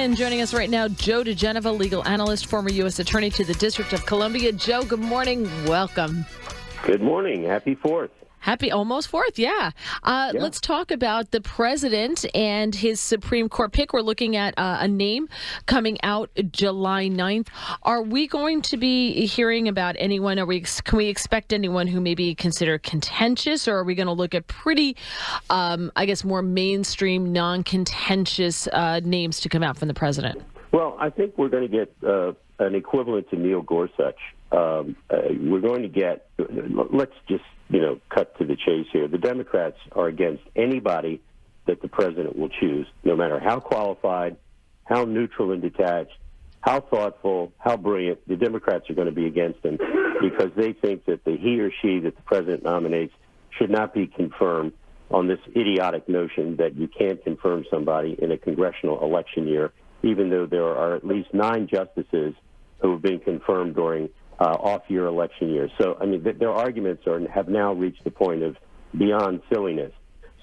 And joining us right now, Joe diGenova, legal analyst, former U.S. Attorney to the District of Columbia. Joe, good morning. Welcome. Good morning. Happy 4th. Happy almost 4th, yeah. Let's talk about the president and his Supreme Court pick. We're looking at a name coming out July 9th. Are we going to be hearing about anyone? Can we expect anyone who may be considered contentious, or are we going to look at pretty, more mainstream, non-contentious names to come out from the president? Well, I think we're going to get an equivalent to Neil Gorsuch. We're going to get, let's just, cut to the chase here. The Democrats are against anybody that the president will choose, no matter how qualified, how neutral and detached, how thoughtful, how brilliant. The Democrats are going to be against him because they think that he or she that the president nominates should not be confirmed on this idiotic notion that you can't confirm somebody in a congressional election year, even though there are at least 9 justices who have been confirmed during off-year election years. So, their arguments have now reached the point of beyond silliness.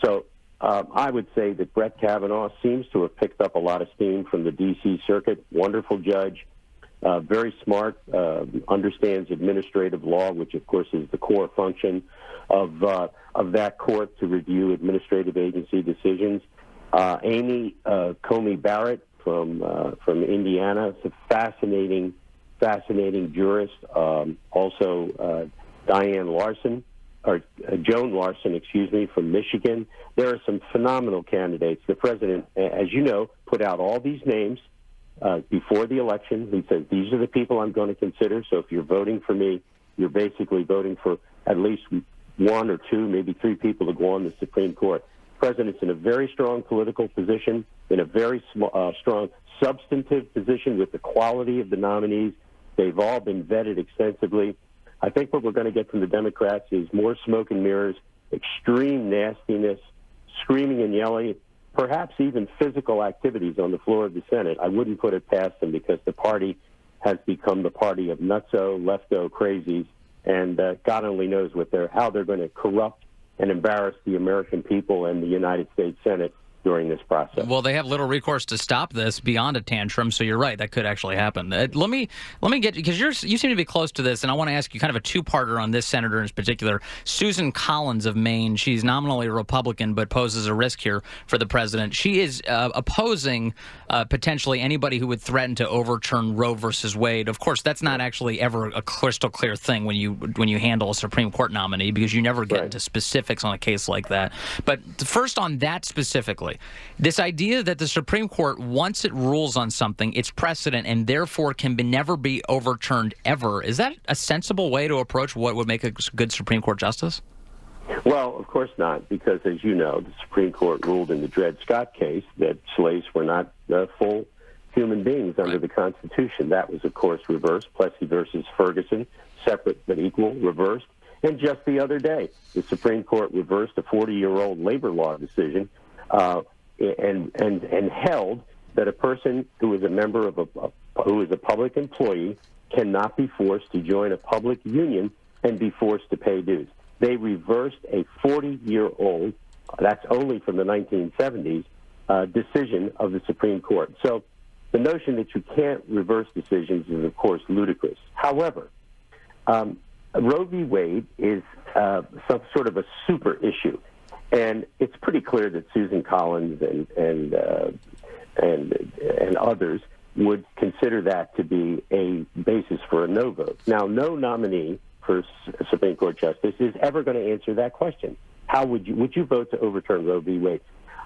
So I would say that Brett Kavanaugh seems to have picked up a lot of steam from the D.C. Circuit. Wonderful judge, very smart, understands administrative law, which, of course, is the core function of that court to review administrative agency decisions. Amy Coney Barrett from Indiana, is a fascinating jurist. Also, Joan Larson, from Michigan. There are some phenomenal candidates. The president, as you know, put out all these names before the election. He said, these are the people I'm going to consider. So if you're voting for me, you're basically voting for at least 1 or 2, maybe 3 people to go on the Supreme Court. The president's in a very strong political position, in a very strong substantive position with the quality of the nominees. They've all been vetted extensively. I think what we're going to get from the Democrats is more smoke and mirrors, extreme nastiness, screaming and yelling, perhaps even physical activities on the floor of the Senate. I wouldn't put it past them because the party has become the party of nutso, lefto crazies, and God only knows how they're going to corrupt and embarrass the American people and the United States Senate during this process. Well, they have little recourse to stop this beyond a tantrum, so you're right, that could actually happen. Let me get, because you seem to be close to this, and I want to ask you kind of a two-parter on this senator in particular. Susan Collins of Maine, she's nominally a Republican, but poses a risk here for the president. She is opposing potentially anybody who would threaten to overturn Roe versus Wade. Of course, that's not actually ever a crystal clear thing when you handle a Supreme Court nominee, because you never get into specifics on a case like that. But first on that specifically, this idea that the Supreme Court, once it rules on something, it's precedent and therefore can never be overturned ever. Is that a sensible way to approach what would make a good Supreme Court justice? Well, of course not, because as you know, the Supreme Court ruled in the Dred Scott case that slaves were not full human beings under the Constitution. That was, of course, reversed. Plessy versus Ferguson, separate but equal, reversed. And just the other day, the Supreme Court reversed a 40-year-old labor law decision and held that a person who is a member of who is a public employee cannot be forced to join a public union and be forced to pay dues. They reversed a 40-year-old, that's only from the 1970s, decision of the Supreme Court. So the notion that you can't reverse decisions is, of course, ludicrous. However, Roe v. Wade is some sort of a super issue. And it's pretty clear that Susan Collins and others would consider that to be a basis for a no vote. Now, no nominee for Supreme Court justice is ever going to answer that question. How would you vote to overturn Roe v. Wade?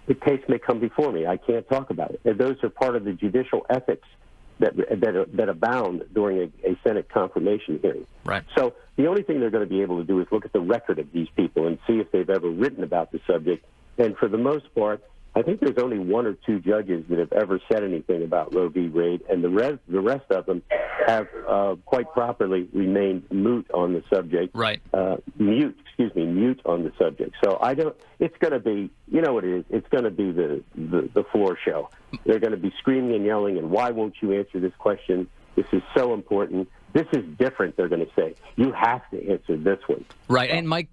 The case may come before me. I can't talk about it. And those are part of the judicial ethics that abound during a Senate confirmation hearing. Right. So the only thing they're going to be able to do is look at the record of these people and see if they've ever written about the subject. And for the most part, I think there's only 1 or 2 judges that have ever said anything about Roe v. Wade, and the rest of them have quite properly remained mute on the subject. Right. Mute on the subject. So it's going to be, you know what it is, it's going to be the floor show. They're going to be screaming and yelling, and why won't you answer this question? This is so important. This is different, they're going to say. You have to answer this one. Right. And Mike,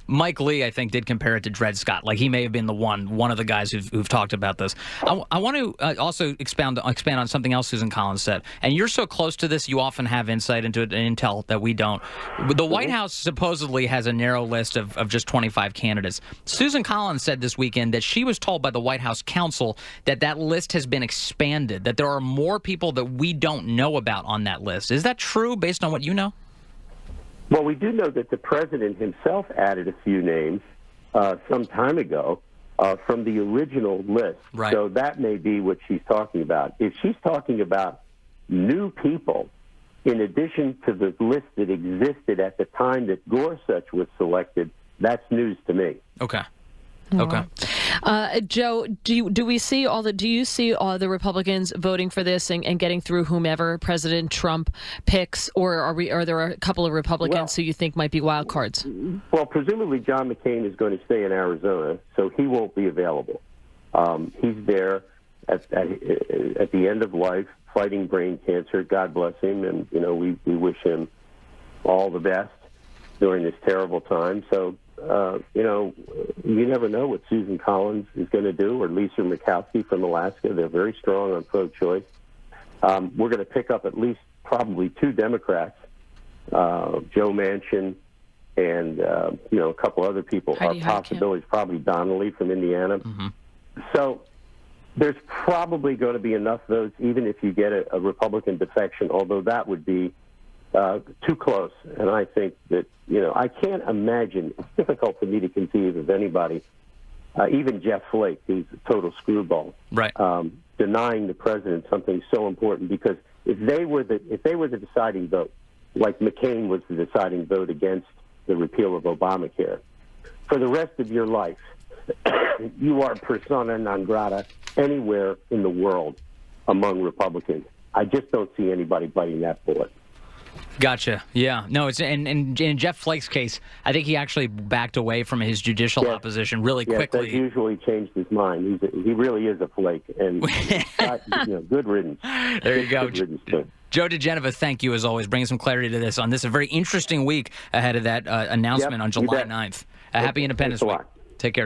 Mike Lee, I think, did compare it to Dred Scott. Like, he may have been the one of the guys who've talked about this. I want to also expand on something else Susan Collins said. And you're so close to this, you often have insight into it and intel that we don't. The White House supposedly has a narrow list of just 25 candidates. Susan Collins said this weekend that she was told by the White House counsel that list has been expanded, that there are more people that we don't know about on that list. Is that true based on what you know? Well, we do know that the president himself added a few names some time ago from the original list. Right. So that may be what she's talking about. If she's talking about new people, in addition to the list that existed at the time that Gorsuch was selected, that's news to me. Okay. Okay. Joe, do you see all the Republicans voting for this and getting through whomever President Trump picks, or are there a couple of Republicans who you think might be wild cards? Well, presumably John McCain is going to stay in Arizona, so he won't be available. He's there at the end of life, fighting brain cancer. God bless him, and we wish him all the best during this terrible time. So. You never know what Susan Collins is going to do, or Lisa Murkowski from Alaska. They're very strong on pro-choice. We're going to pick up at least probably two Democrats, Joe Manchin and, a couple other people. Our possibilities, probably Donnelly from Indiana. Mm-hmm. So there's probably going to be enough votes, even if you get a Republican defection, although that would be too close. And I think that, I can't imagine, it's difficult for me to conceive of anybody, even Jeff Flake, who's a total screwball, right, denying the president something so important, because if they were the deciding vote, like McCain was the deciding vote against the repeal of Obamacare, for the rest of your life, you are persona non grata anywhere in the world among Republicans. I just don't see anybody biting that bullet. Gotcha. Yeah. No, it's and in Jeff Flake's case, I think he actually backed away from his judicial opposition really quickly. That usually changed his mind. He really is a flake, and good riddance. There you go. Good riddance. Joe diGenova, thank you as always, bringing some clarity to this on this a very interesting week ahead of that announcement on July 9th. Happy Independence Week. Take care, sir.